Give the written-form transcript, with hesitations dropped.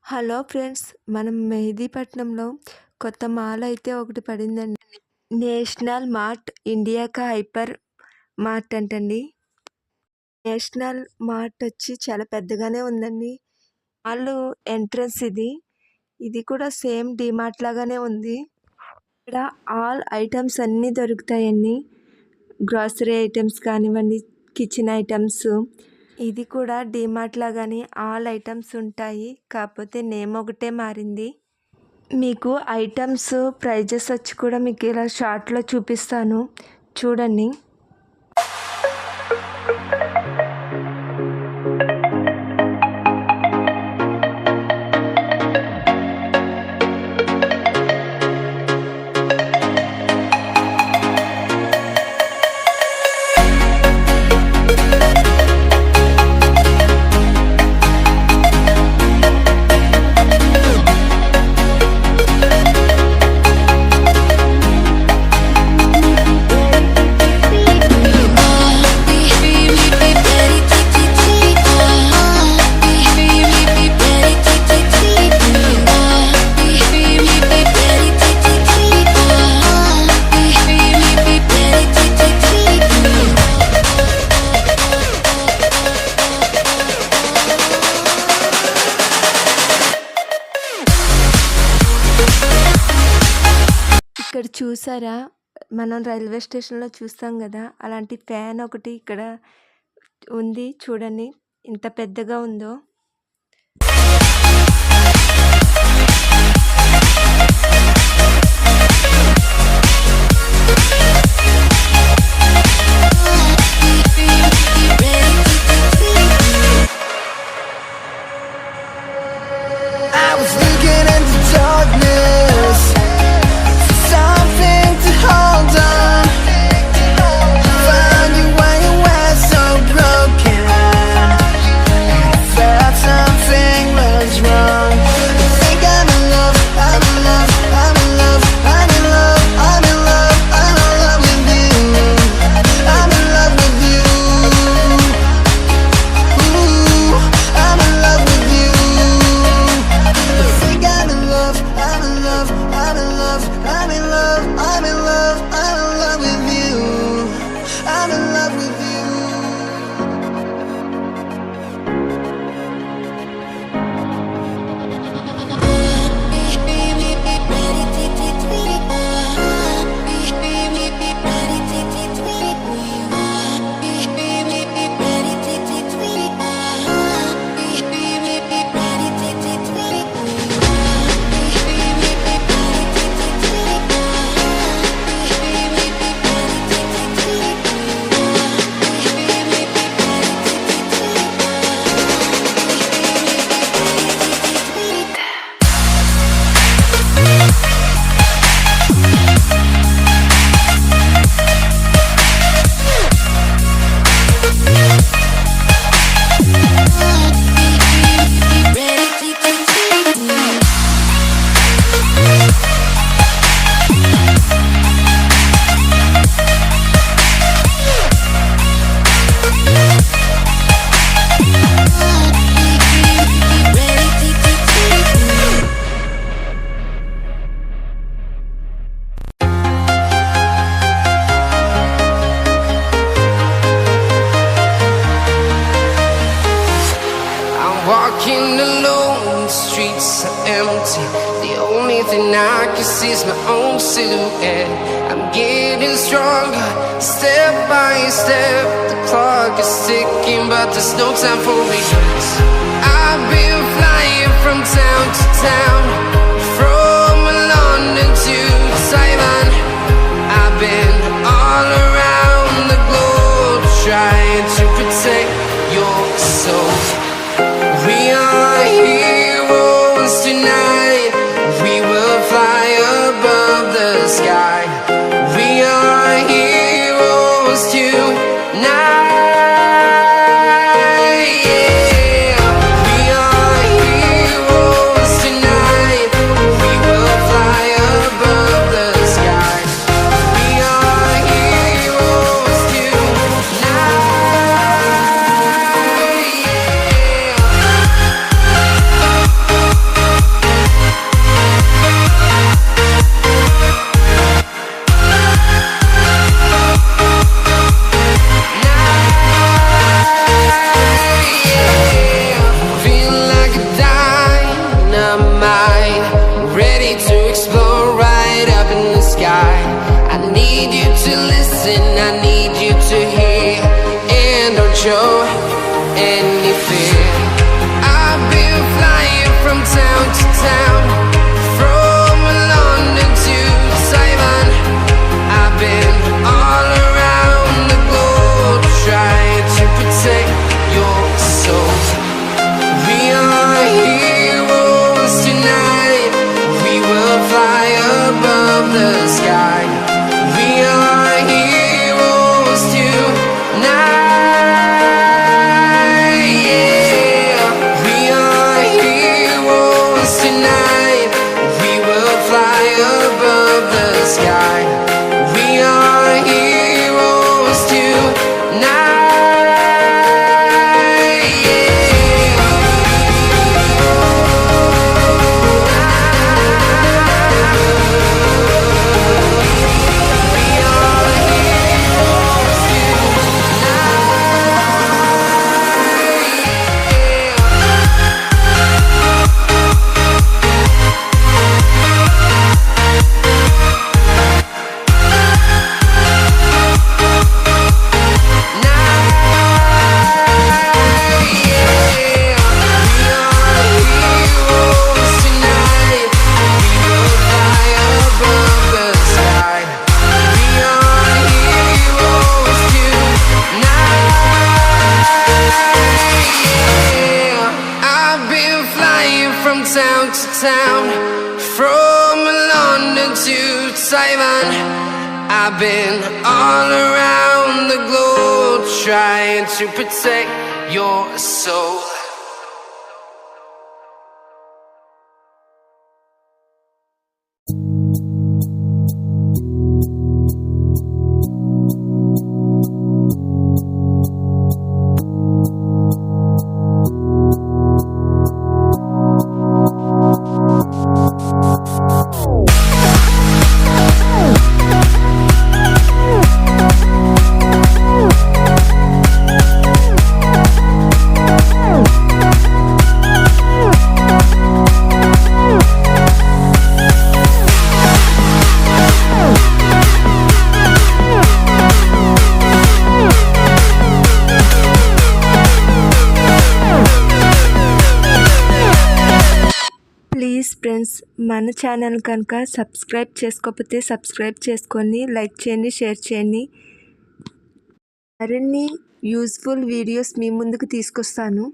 Hello friends, మనం మెహదీపట్నంలో కొత్త mall అయితే ఒకటి పడిందండి. నేషనల్ మార్ట్ ఇండియాకా హైపర్ మార్ట్ అంటండి. నేషనల్ మార్ట్ వచ్చి చాలా పెద్దగానే ఉందండి. మాల్ ఎంట్రన్స్ ఇది కూడా సేమ్ డీమార్ట్ లాగానే ఉంది. ఇక్కడ ఆల్ ఐటమ్స్ అన్నీ దొరుకుతాయండి. గ్రాసరీ ఐటమ్స్ కానివ్వండి, కిచెన్ ఐటమ్స్. ఇది కూడా డీమార్ట్ లాగానే ఆల్ ఐటమ్స్ ఉంటాయి, కాకపోతే నేమ్ ఒకటే మారింది. మీకు ఐటమ్స్ ప్రైజెస్ వచ్చి కూడా మీకు ఇలా షార్ట్లో చూపిస్తాను, చూడండి. ఇక్కడ చూసారా, మనం రైల్వే స్టేషన్లో చూస్తాం కదా, అలాంటి ఫ్యాన్ ఒకటి ఇక్కడ ఉంది. చూడండి ఎంత పెద్దగా ఉందో. Walking alone, the streets are empty. The only thing I can see is my own silhouette. I'm getting stronger, step by step. The clock is ticking, but there's no time for regrets. I've been flying from town to town, from London to Taiwan. I've been all around the globe, trying to protect your soul. We are heroes tonight. We will fly above the sky. We are heroes tonight. Yeah. We are heroes tonight. We will fly above sky. I need you to listen, I need you to hear, and don't show any fear. I've been flying from town to town, from London to Taiwan. I've been all around the globe trying to protect your soul. We are heroes tonight, we will fly above the sky. We are heroes tonight, yeah. We are heroes tonight, we will fly above the sky. We are heroes tonight, yeah. We are heroes town to town, from London to Taiwan. I've been all around the globe trying to protect your soul. Please friends, మన channel కనుక subscribe చేసుకోకపోతే subscribe చేసుకొని like చేయండి, share చేయండి. మరిన్ని useful videos మీ ముందుకు తీసుకొస్తాను.